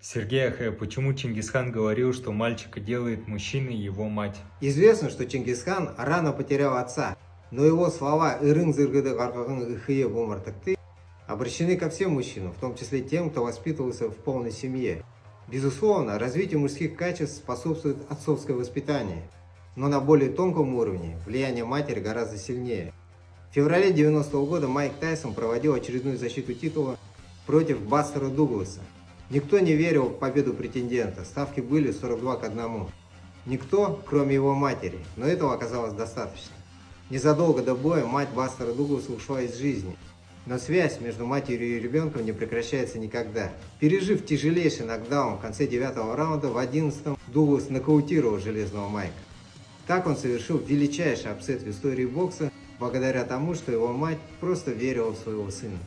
Сергей Ахэ, почему Чингисхан говорил, что мальчика делает мужчиной его мать? Известно, что Чингисхан рано потерял отца, но его слова «Ирын зыргыды гаргагын ихые бумартыкты» обращены ко всем мужчинам, в том числе тем, кто воспитывался в полной семье. Безусловно, развитию мужских качеств способствует отцовское воспитание, но на более тонком уровне влияние матери гораздо сильнее. В феврале 90-го года Майк Тайсон проводил очередную защиту титула против Бастера Дугласа. Никто не верил в победу претендента, ставки были 42-1. Никто, кроме его матери, но этого оказалось достаточно. Незадолго до боя мать Бастера Дугласа ушла из жизни, но связь между матерью и ребенком не прекращается никогда. Пережив тяжелейший нокдаун в конце 9-го раунда, в 11-м Дуглас нокаутировал Железного Майка. Так он совершил величайший апсет в истории бокса, благодаря тому, что его мать просто верила в своего сына.